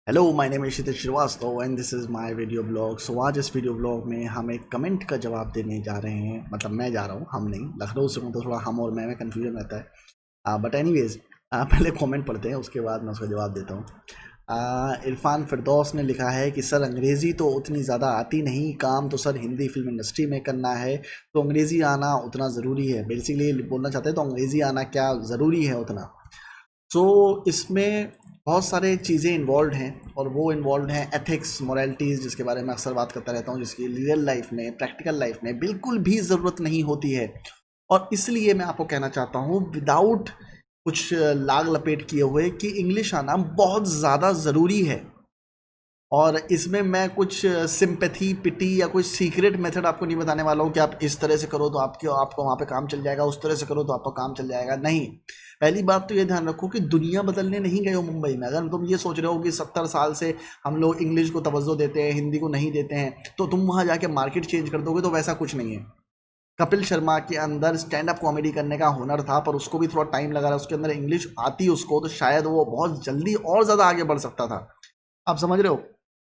Hello my name is Kshitij Srivastava and this is my video blog. So आज इस video blog में हम एक कमेंट का जवाब देने जा रहे हैं। मतलब मैं जा रहा हूँ, हम नहीं। लखनऊ से हूँ तो थोड़ा हम और मैं में कन्फ्यूजन रहता है। बट एनीवेज पहले कमेंट पढ़ते हैं, उसके बाद मैं उसका जवाब देता हूँ। इरफान फिरदौस ने लिखा है कि सर अंग्रेज़ी तो उतनी ज़्यादा आती नहीं, काम तो सर हिंदी फिल्म इंडस्ट्री में करना है, तो अंग्रेज़ी आना उतना ज़रूरी है। बेसिकली बोलना चाहते हैं तो अंग्रेज़ी आना क्या ज़रूरी है उतना। सो इसमें बहुत सारे चीज़ें इन्वॉल्व हैं और वो इन्वॉल्व हैं एथिक्स, मोरालिटीज़, जिसके बारे में अक्सर बात करता रहता हूँ, जिसकी रियल लाइफ में, प्रैक्टिकल लाइफ में बिल्कुल भी ज़रूरत नहीं होती है। और इसलिए मैं आपको कहना चाहता हूँ विदाउट कुछ लाग लपेट किए हुए कि इंग्लिश आना बहुत ज़्यादा ज़रूरी है। और इसमें मैं कुछ सिंपैथी पिटी या कोई सीक्रेट मेथड आपको नहीं बताने वाला हूँ कि आप इस तरह से करो तो आपको वहाँ पे काम चल जाएगा, उस तरह से करो तो आपका काम चल जाएगा। नहीं, पहली बात तो ये ध्यान रखो कि दुनिया बदलने नहीं गए हो मुंबई में। अगर तुम ये सोच रहे हो कि 70 साल से हम लोग इंग्लिश को तवज्जो देते हैं, हिंदी को नहीं देते हैं, तो तुम वहाँ जाके मार्केट चेंज कर दोगे, तो वैसा कुछ नहीं है। कपिल शर्मा के अंदर स्टैंड अप कॉमेडी करने का हुनर था, पर उसको भी थोड़ा टाइम लगा रहा, उसके अंदर इंग्लिश आती उसको, तो शायद वो बहुत जल्दी और ज़्यादा आगे बढ़ सकता था। आप समझ रहे हो?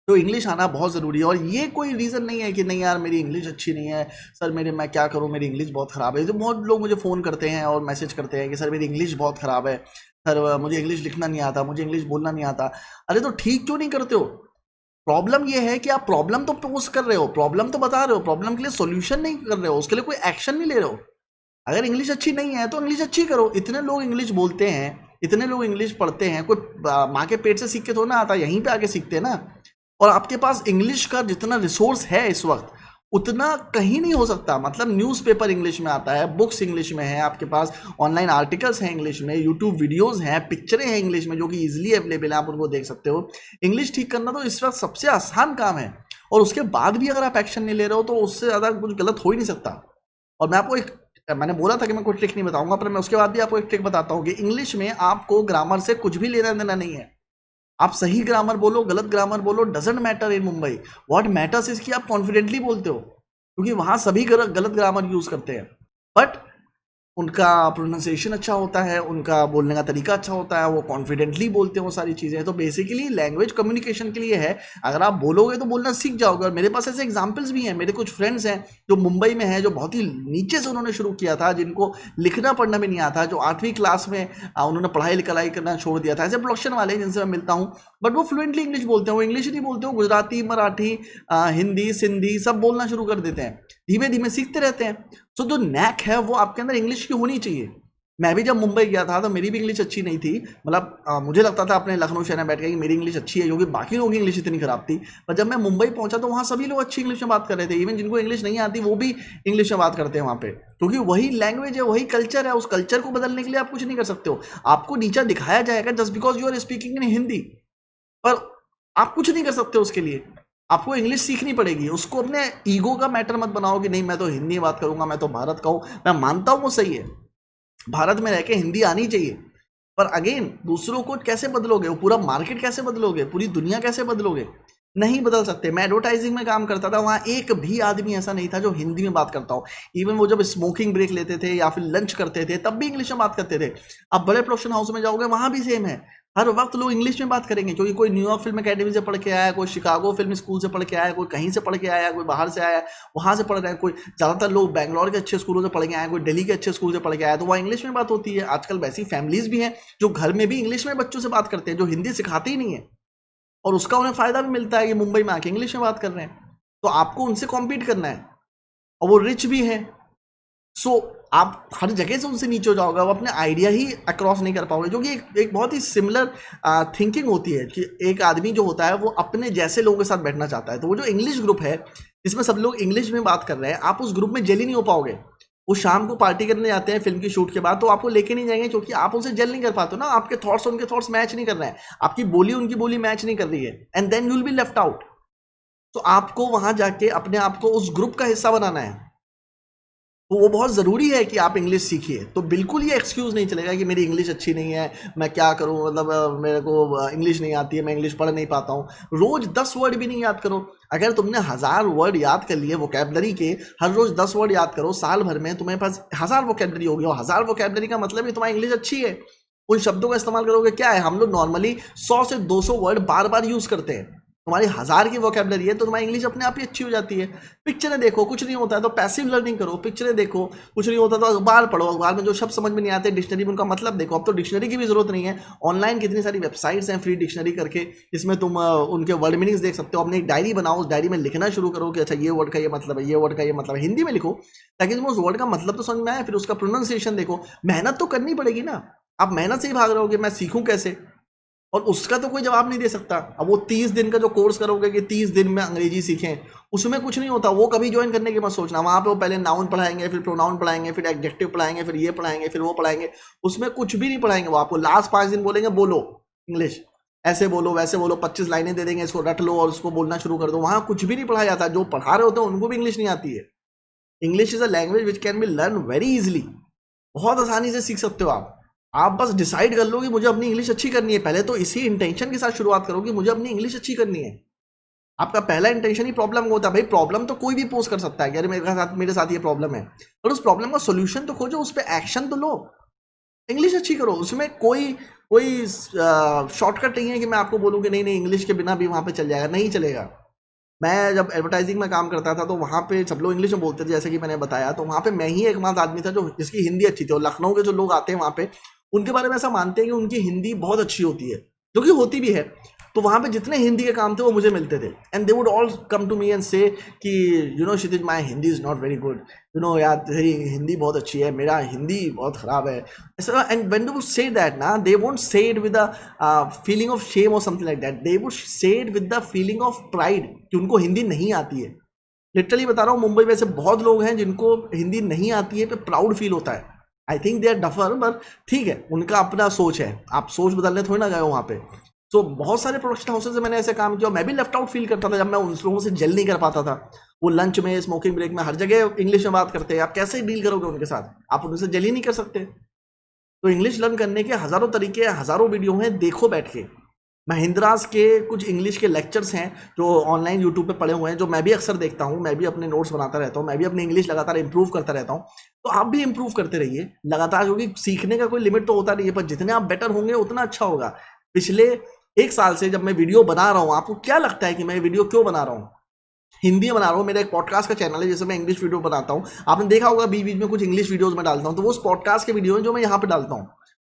तो इंग्लिश आना बहुत ज़रूरी है। और ये कोई रीज़न नहीं है कि नहीं यार मेरी इंग्लिश अच्छी नहीं है, सर मैं क्या करूँ, मेरी इंग्लिश बहुत ख़राब है। तो बहुत लोग मुझे फ़ोन करते हैं और मैसेज करते हैं कि सर मेरी इंग्लिश बहुत ख़राब है, सर मुझे इंग्लिश लिखना नहीं आता, मुझे इंग्लिश बोलना नहीं आता। अरे तो ठीक क्यों नहीं करते हो? प्रॉब्लम ये है कि आप प्रॉब्लम तो पोस्ट कर रहे हो, प्रॉब्लम तो बता रहे हो, प्रॉब्लम के लिए सोल्यूशन नहीं कर रहे हो, उसके लिए कोई एक्शन नहीं ले रहे हो। अगर इंग्लिश अच्छी नहीं है तो इंग्लिश अच्छी करो। इतने लोग इंग्लिश बोलते हैं, इतने लोग इंग्लिश पढ़ते हैं, कोई माँ के पेट से सीख के थोड़ा ना आता, यहीं पे आके सीखते हैं ना। और आपके पास इंग्लिश का जितना रिसोर्स है इस वक्त, उतना कहीं नहीं हो सकता। मतलब न्यूज़पेपर इंग्लिश में आता है, बुक्स इंग्लिश में है, आपके पास ऑनलाइन आर्टिकल्स हैं इंग्लिश में, यूट्यूब वीडियोस हैं, पिक्चरें हैं इंग्लिश में जो कि इजीली अवेलेबल है, आप उनको देख सकते हो। इंग्लिश ठीक करना तो इस वक्त सबसे आसान काम है। और उसके बाद भी अगर आप एक्शन नहीं ले रहे हो तो उससे ज़्यादा कुछ गलत हो ही नहीं सकता। और मैं आपको एक, मैंने बोला था कि मैं कोई ट्रिक नहीं बताऊंगा, पर मैं उसके बाद भी आपको एक ट्रिक बताता हूँ कि इंग्लिश में आपको ग्रामर से कुछ भी लेना देना नहीं है। आप सही ग्रामर बोलो, गलत ग्रामर बोलो, doesn't matter in Mumbai. What matters is कि आप कॉन्फिडेंटली बोलते हो, क्योंकि वहां सभी गलत ग्रामर यूज करते हैं, बट उनका प्रोनाउंसिएशन अच्छा होता है, उनका बोलने का तरीका अच्छा होता है, वो कॉन्फिडेंटली बोलते हैं वो सारी चीज़ें। तो बेसिकली लैंग्वेज कम्युनिकेशन के लिए है। अगर आप बोलोगे तो बोलना सीख जाओगे। और मेरे पास ऐसे एग्जांपल्स भी हैं, मेरे कुछ फ्रेंड्स हैं जो मुंबई में हैं, जो बहुत ही नीचे से उन्होंने शुरू किया था, जिनको लिखना पढ़ना भी नहीं आता, जो 8वीं क्लास में उन्होंने पढ़ाई लिखाई करना छोड़ दिया था। ऐसे प्रोडक्शन वाले जिनसे मैं मिलता हूँ, बट वो फ्लुएंटली इंग्लिश बोलते हैं। वो इंग्लिश ही नहीं बोलते, वो गुजराती, मराठी, हिंदी, सिंधी सब बोलना शुरू कर देते हैं, धीमे धीमे सीखते रहते हैं। तो जो नैक है वो आपके अंदर इंग्लिश की होनी चाहिए। मैं भी जब मुंबई गया था तो मेरी भी इंग्लिश अच्छी नहीं थी। मतलब मुझे लगता था अपने लखनऊ शहर में बैठ के कि मेरी इंग्लिश अच्छी है, क्योंकि बाकी लोगों की इंग्लिश इतनी खराब थी। पर जब मैं मुंबई पहुंचा तो वहाँ सभी लोग अच्छी इंग्लिश में बात कर रहे थे। इवन जिनको इंग्लिश नहीं आती वो भी इंग्लिश में बात करते हैं वहाँ पे, क्योंकि वही लैंग्वेज है, वही कल्चर है। उस कल्चर को बदलने के लिए आप कुछ नहीं कर सकते हो। आपको नीचा दिखाया जाएगा just because you are speaking in Hindi, पर आप कुछ नहीं कर सकते उसके लिए। आपको इंग्लिश सीखनी पड़ेगी। उसको अपने ईगो का मैटर मत बनाओ कि नहीं मैं तो हिंदी में बात करूंगा, मैं तो भारत का हूं। मैं मानता हूं वो सही है, भारत में रह के हिंदी आनी चाहिए, पर अगेन दूसरों को कैसे बदलोगे? वो पूरा मार्केट कैसे बदलोगे? पूरी दुनिया कैसे बदलोगे? नहीं बदल सकते। मैं एडवर्टाइजिंग में काम करता था, वहाँ एक भी आदमी ऐसा नहीं था जो हिंदी में बात करता हो। इवन वो जब स्मोकिंग ब्रेक लेते थे या फिर लंच करते थे तब भी इंग्लिश में बात करते थे। अब बड़े प्रोडक्शन हाउस में जाओगे वहाँ भी सेम है, हर वक्त लोग इंग्लिश में बात करेंगे, क्योंकि कोई न्यूयॉर्क फिल्म अकेडमी से पढ़ के आया है, कोई शिकागो फिल्म स्कूल से पढ़ के आया है, कोई कहीं से पढ़ के आया है, कोई बाहर से आया है वहाँ से पढ़ रहे हैं, कोई ज़्यादातर लोग बैंगलोर के अच्छे स्कूलों से पढ़ के आए हैं, कोई दिल्ली के अच्छे स्कूल से पढ़ के आया है, तो वहाँ इंग्लिश में बात होती है। आजकल वैसी फैमिलीज भी हैं जो घर में भी इंग्लिश में बच्चों से बात करते हैं, जो हिंदी सिखाते ही नहीं है, और उसका उन्हें फ़ायदा भी मिलता है कि मुंबई में आके इंग्लिश में बात कर रहे हैं। तो आपको उनसे कॉम्पीट करना है, और वो रिच भी है। सो आप हर जगह से उनसे नीचे हो जाओगे, आप अपने आइडिया ही अक्रॉस नहीं कर पाओगे, जो कि एक बहुत ही सिमिलर थिंकिंग होती है कि एक आदमी जो होता है वो अपने जैसे लोगों के साथ बैठना चाहता है। तो वो जो इंग्लिश ग्रुप है जिसमें सब लोग इंग्लिश में बात कर रहे हैं, आप उस ग्रुप में जेल ही नहीं हो पाओगे। वो शाम को पार्टी करने जाते हैं फिल्म की शूट के बाद, तो आपको लेके नहीं जाएंगे, क्योंकि आप उनसे जेल नहीं कर पाते ना। आपके थॉट्स उनके थॉट्स मैच नहीं कर रहे हैं, आपकी बोली उनकी बोली मैच नहीं कर रही है, and then you will be left out. तो आपको वहां जाके अपने आप को उस ग्रुप का हिस्सा बनाना है। तो वो बहुत ज़रूरी है कि आप इंग्लिश सीखिए। तो बिल्कुल ये एक्सक्यूज़ नहीं चलेगा कि मेरी इंग्लिश अच्छी नहीं है, मैं क्या करूं, मतलब मेरे को इंग्लिश नहीं आती है, मैं इंग्लिश पढ़ नहीं पाता हूं। रोज़ 10 वर्ड भी नहीं याद करो। अगर तुमने 1000 वर्ड याद कर लिए वोकैबलरी के, हर रोज़ 10 वर्ड याद करो, साल भर में तुम्हारे पास 1000 वोकैबलरी होगी। और 1000 वोकैबलरी का मतलब ही तुम्हारी इंग्लिश अच्छी है। उन शब्दों का इस्तेमाल करोगे। क्या है, हम लोग नॉर्मली 100 से 200 वर्ड बार बार यूज करते हैं। तुम्हारी 1000 की वोकेबलरी है तो तुम्हारी इंग्लिश अपने आप ही अच्छी हो जाती है। पिक्चरें देखो, कुछ नहीं होता है तो पैसिव लर्निंग करो, पिक्चरें देखो, कुछ नहीं होता तो अखबार पढ़ो, अखबार में जो शब्द समझ में नहीं आते डिक्शनरी में उनका मतलब देखो। अब तो डिक्शनरी की भी जरूरत नहीं है, ऑनलाइन कितनी सारी वेबसाइट्स हैं फ्री डिक्शनरी करके, जिसमें तुम उनके वर्ड मीनिंग्स देख सकते हो। अपनी एक डायरी बनाओ, उस डायरी में लिखना शुरू करो कि अच्छा ये वर्ड का ये मतलब है, ये वर्ड का ये मतलब है, हिंदी में लिखो ताकि तुम्हें उस वर्ड का मतलब तो समझ में आए। फिर उसका प्रोनाउंसिएशन देखो। मेहनत तो करनी पड़ेगी ना, आप मेहनत से ही भाग रहोगे, मैं सीखूं कैसे, और उसका तो कोई जवाब नहीं दे सकता। अब वो 30 दिन का जो कोर्स करोगे कि 30 दिन में अंग्रेजी सीखें, उसमें कुछ नहीं होता। वो कभी ज्वाइन करने की मत सोचना। वहाँ पे वो पहले नाउन पढ़ाएंगे, फिर प्रोनाउन पढ़ाएंगे, फिर एडजेक्टिव पढ़ाएंगे, फिर ये पढ़ाएंगे, फिर वो पढ़ाएंगे। उसमें कुछ भी नहीं पढ़ाएंगे। वो आपको लास्ट 5 दिन बोलेंगे बोलो इंग्लिश, ऐसे बोलो वैसे बोलो, 25 लाइनें दे देंगे, इसको रट लो और उसको बोलना शुरू कर दो। वहाँ कुछ भी नहीं पढ़ाया जाता। जो पढ़ा रहे होते हैं उनको भी इंग्लिश नहीं आती है। English is a language which can be learn very easily. बहुत आसानी से सीख सकते हो आप बस डिसाइड कर लो कि मुझे अपनी इंग्लिश अच्छी करनी है। पहले तो इसी इंटेंशन के साथ शुरुआत करो कि मुझे अपनी इंग्लिश अच्छी करनी है। आपका पहला इंटेंशन ही प्रॉब्लम होता है। भाई प्रॉब्लम तो कोई भी पोस्ट कर सकता है कि अरे मेरे साथ ये प्रॉब्लम है, पर उस प्रॉब्लम का सोल्यूशन तो खोजो, उस पर एक्शन तो लो। इंग्लिश अच्छी करो। उसमें कोई कोई शॉर्टकट नहीं है कि मैं आपको बोलूँ कि नहीं नहीं इंग्लिश के बिना भी वहाँ पे चल जाएगा, नहीं चलेगा। मैं जब एडवर्टाइजिंग में काम करता था तो वहाँ पे सब लोग इंग्लिश में बोलते थे, जैसे कि मैंने बताया। तो वहाँ पे मैं ही एकमात्र आदमी था जो जिसकी हिंदी अच्छी थी। और लखनऊ के जो लोग आते हैं वहाँ पे, उनके बारे में ऐसा मानते हैं कि उनकी हिंदी बहुत अच्छी होती है, जो कि होती भी है। तो वहाँ पे जितने हिंदी के काम थे वो मुझे मिलते थे, and they would all come to me and say कि you know Kshitij my Hindi is not very good, you know यार तेरी हिंदी बहुत अच्छी है, मेरा हिंदी बहुत ख़राब है, ऐसा। And when they would say that ना, they won't say it with a feeling of shame और something like that, they would say it with the feeling of pride कि उनको हिंदी नहीं आती है। लिटरली बता रहा हूँ, मुंबई में ऐसे बहुत लोग हैं जिनको हिंदी नहीं आती है, पे प्राउड फील होता है। I think they are duffer, but ठीक है, उनका अपना सोच है। आप सोच बदलने थोड़ी ना गए हो वहाँ पे। तो बहुत सारे प्रोडक्शन हाउसेज से मैंने ऐसे काम किया। मैं भी लेफ्ट आउट फील करता था जब मैं उन लोगों से जेल नहीं कर पाता था। वो लंच में, स्मोकिंग ब्रेक में, हर जगह इंग्लिश में बात करते हैं। आप कैसे डील करोगे उनके साथ? आप उनसे जेल ही नहीं कर सकते। तो इंग्लिश लर्न करने के हज़ारों तरीके, हज़ारों वीडियो हैं, देखो बैठ के। महिंद्रास के कुछ इंग्लिश के लेक्चर्स हैं जो ऑनलाइन यूट्यूब पे पड़े हुए हैं, जो मैं भी अक्सर देखता हूँ। मैं भी अपने नोट्स बनाता रहता हूँ, मैं भी अपनी इंग्लिश लगातार इंप्रूव करता रहता हूँ। तो आप भी इंप्रूव करते रहिए लगातार, क्योंकि सीखने का कोई लिमिट तो होता नहीं है, पर जितने आप बेटर होंगे उतना अच्छा होगा। पिछले 1 साल से जब मैं वीडियो बना रहा हूँ, आपको क्या लगता है कि मैं वीडियो क्यों बना रहा हूँ? हिंदी में बना रहा हूँ। मेरा एक पॉडकास्ट का चैनल है जिसमें मैं इंग्लिश वीडियो बनाता हूँ। आपने देखा होगा बीच बीच में कुछ इंग्लिश वीडियोज में डालता हूँ, तो वो उस पॉडकास्ट के वीडियो हैं जो मैं यहाँ पे डालता हूँ।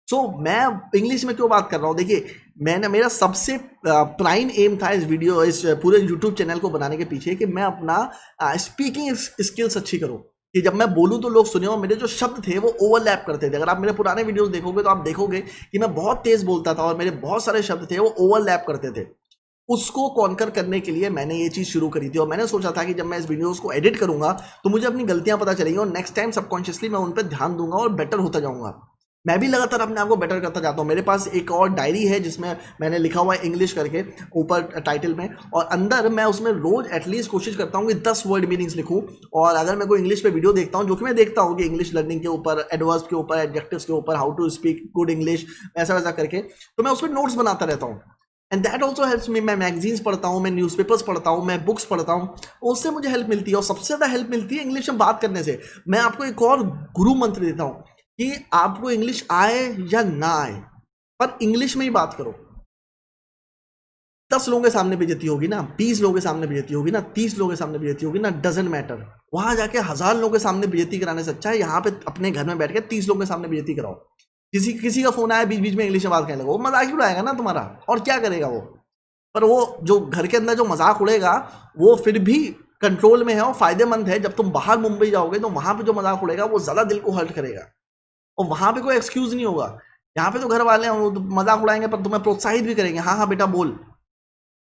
सो मैं इंग्लिश में क्यों बात कर रहा हूँ? देखिए, मैंने मेरा सबसे प्राइम एम था इस पूरे यूट्यूब चैनल को बनाने के पीछे कि मैं अपना स्पीकिंग स्किल्स अच्छी करूँ, कि जब मैं बोलूँ तो लोग सुने। और मेरे जो शब्द थे वो ओवरलैप करते थे। अगर आप मेरे पुराने वीडियोस देखोगे तो आप देखोगे कि मैं बहुत तेज बोलता था और मेरे बहुत सारे शब्द थे वो ओवरलैप करते थे। उसको कॉन्कर करने के लिए मैंने ये चीज़ शुरू करी थी, और मैंने सोचा था कि जब मैं इस वीडियोस को एडिट करूंगा तो मुझे अपनी गलतियां पता चलेंगी, और नेक्स्ट टाइम सबकॉन्शियसली मैं उन पर ध्यान दूंगा और बेटर होता जाऊंगा। मैं भी लगातार अपने आप को बेटर करता जाता हूँ। मेरे पास एक और डायरी है जिसमें मैंने लिखा हुआ है इंग्लिश करके ऊपर टाइटल में, और अंदर मैं उसमें रोज एटलीस्ट कोशिश करता हूँ कि 10 वर्ड मीनिंग्स लिखूँ। और अगर मैं कोई इंग्लिश पे वीडियो देखता हूँ, जो कि मैं देखता हूँ कि इंग्लिश लर्निंग के ऊपर, एडवर्ब्स के ऊपर, एडजेक्टिव्स के ऊपर, how to speak good English, ऐसा वैसा करके, तो मैं उसमें नोट्स बनाता रहता हूँ। And that also helps me. मैं मैगजीन्स पढ़ता हूँ, मैं न्यूज़पेपर्स पढ़ता हूँ, मैं बुक्स पढ़ता हूँ, उससे मुझे हेल्प मिलती है। और सबसे ज़्यादा हेल्प मिलती है इंग्लिश में बात करने से। मैं आपको एक और गुरु मंत्र देता हूँ कि आपको इंग्लिश आए या ना आए, पर इंग्लिश में ही बात करो। 10 लोगों के सामने बेइज्जती होगी ना, 20 लोगों के सामने बेइज्जती होगी ना, 30 लोगों के सामने बेइज्जती होगी ना, डजंट मैटर। वहां जाके 1000 लोगों के सामने बेइज्जती कराने से अच्छा है यहाँ पे अपने घर में बैठ के 30 लोगों के सामने बेइज्जती कराओ। किसी का फोन आया, बीच बीच में इंग्लिश में बात करने लगा, वो मजाक ही उड़ाएगा ना तुम्हारा, और क्या करेगा वो। पर वो जो घर के अंदर जो मजाक उड़ेगा वो फिर भी कंट्रोल में है और फायदेमंद है। जब तुम बाहर मुंबई जाओगे तो वहां पे जो मजाक उड़ेगा वो ज्यादा दिल को हर्ट करेगा, और वहां पे कोई एक्सक्यूज नहीं होगा। यहाँ पे तो घर वाले हैं, वो तो मजाक उड़ाएंगे पर तुम्हें प्रोत्साहित भी करेंगे, हाँ हाँ बेटा बोल।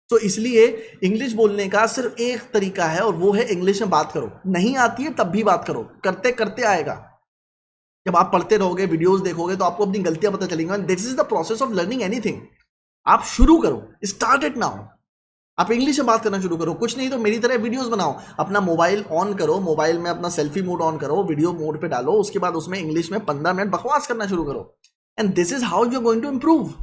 तो इसलिए इंग्लिश बोलने का सिर्फ एक तरीका है, और वो है इंग्लिश में बात करो। नहीं आती है तब भी बात करो, करते करते आएगा। जब आप पढ़ते रहोगे, वीडियोस देखोगे, तो आपको अपनी गलतियां पता चलेंगी। This is the process of learning anything. आप शुरू करो, स्टार्ट इट नाउ। आप इंग्लिश में बात करना शुरू करो। कुछ नहीं तो मेरी तरह वीडियोस बनाओ, अपना मोबाइल ऑन करो, मोबाइल में अपना सेल्फी मोड ऑन करो, वीडियो मोड पे डालो, उसके बाद उसमें इंग्लिश में 15 मिनट बकवास करना शुरू करो। And this is how you are going to improve.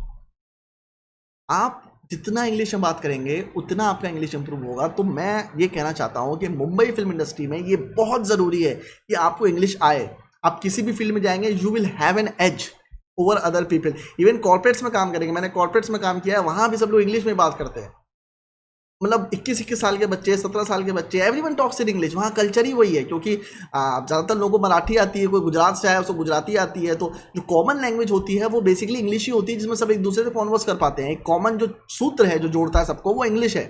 आप जितना इंग्लिश में बात करेंगे उतना आपका इंग्लिश इंप्रूव होगा। तो मैं ये कहना चाहता हूँ कि मुंबई फिल्म इंडस्ट्री में ये बहुत ज़रूरी है कि आपको इंग्लिश आए। आप किसी भी फील्ड में जाएंगे, you will have an edge over other people. Even corporates में काम करेंगे, मैंने कॉर्पोरेट्स में काम किया है, वहां भी सब लोग इंग्लिश में बात करते हैं। मतलब 21-21 साल के बच्चे, 17 साल के बच्चे, एवरीवन टॉक्स इन इंग्लिश। वहाँ कल्चर ही वही है, क्योंकि ज़्यादातर लोगों को मराठी आती है, कोई गुजरात से आया है उसको गुजराती आती है, तो जो कॉमन लैंग्वेज होती है वो बेसिकली इंग्लिश ही होती है, जिसमें सब एक दूसरे से कॉन्वर्स कर पाते हैं। एक कॉमन जो सूत्र है जो जोड़ता है सबको, वो इंग्लिश है।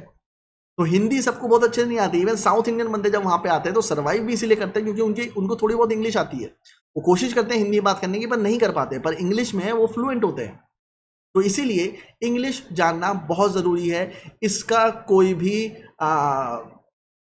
तो हिंदी सबको बहुत अच्छे नहीं आती। इवन साउथ इंडियन बंदे जब वहाँ पे आते हैं तो सर्वाइव भी इसीलिए करते हैं क्योंकि उनको थोड़ी बहुत इंग्लिश आती है। वो कोशिश करते हैं हिंदी बात करने की, पर नहीं कर पाते, पर इंग्लिश में वो फ्लुएंट होते हैं। तो इसीलिए इंग्लिश जानना बहुत ज़रूरी है। इसका कोई भी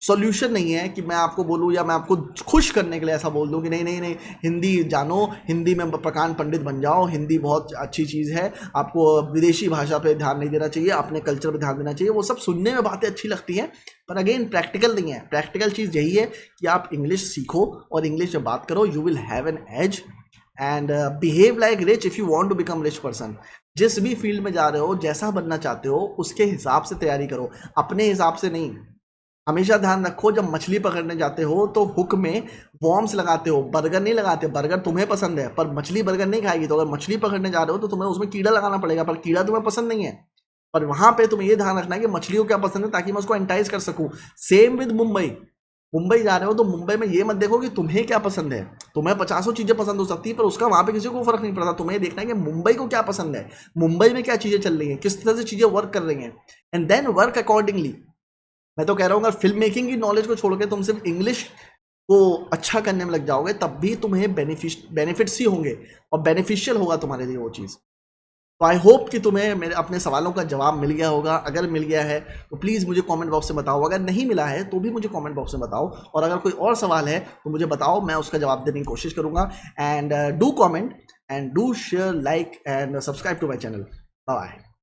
सॉल्यूशन नहीं है कि मैं आपको बोलूँ या मैं आपको खुश करने के लिए ऐसा बोल दूँ कि नहीं नहीं नहीं हिंदी जानो, हिंदी में प्रकांड पंडित बन जाओ, हिंदी बहुत अच्छी चीज़ है, आपको विदेशी भाषा पे ध्यान नहीं देना चाहिए, अपने कल्चर पे ध्यान देना चाहिए। वो सब सुनने में बातें अच्छी लगती हैं, पर अगेन प्रैक्टिकल नहीं है। प्रैक्टिकल चीज़ यही है कि आप इंग्लिश सीखो और इंग्लिश में बात करो। You will have an edge and behave like rich if you want to become rich person. जिस भी फील्ड में जा रहे हो, जैसा बनना चाहते हो, उसके हिसाब से तैयारी करो, अपने हिसाब से नहीं। हमेशा ध्यान रखो, जब मछली पकड़ने जाते हो तो हुक में वॉर्म्स लगाते हो, बर्गर नहीं लगाते। बर्गर तुम्हें पसंद है पर मछली बर्गर नहीं खाएगी। तो अगर मछली पकड़ने जा रहे हो तो तुम्हें उसमें कीड़ा लगाना पड़ेगा, पर कीड़ा तुम्हें पसंद नहीं है। पर वहां पे तुम्हें ये ध्यान रखना है कि मछली को क्या पसंद है, ताकि मैं उसको एंटाइज कर सकूं। Same with Mumbai. मुंबई जा रहे हो तो मुंबई में ये मत देखो कि तुम्हें क्या पसंद है। तुम्हें 50 चीजें पसंद हो सकती है, पर उसका वहां पे किसी को फर्क नहीं पड़ता। तुम्हें देखना है कि मुंबई को क्या पसंद है, मुंबई में क्या चीजें चल रही हैं, किस तरह से चीजें वर्क कर रही हैं, एंड देन वर्क अकॉर्डिंगली। मैं तो कह रहा हूँ अगर फिल्म मेकिंग की नॉलेज को छोड़ के तुम सिर्फ इंग्लिश को अच्छा करने में लग जाओगे, तब भी तुम्हें बेनिफिट्स ही होंगे और बेनिफिशियल होगा तुम्हारे लिए वो चीज़। तो आई होप कि तुम्हें मेरे अपने सवालों का जवाब मिल गया होगा। अगर मिल गया है तो प्लीज़ मुझे कमेंट बॉक्स में बताओ, अगर नहीं मिला है तो भी मुझे कमेंट बॉक्स में बताओ, और अगर कोई और सवाल है तो मुझे बताओ, मैं उसका जवाब देने की कोशिश करूँगा। And do comment and do share, like and subscribe to my channel. Bye.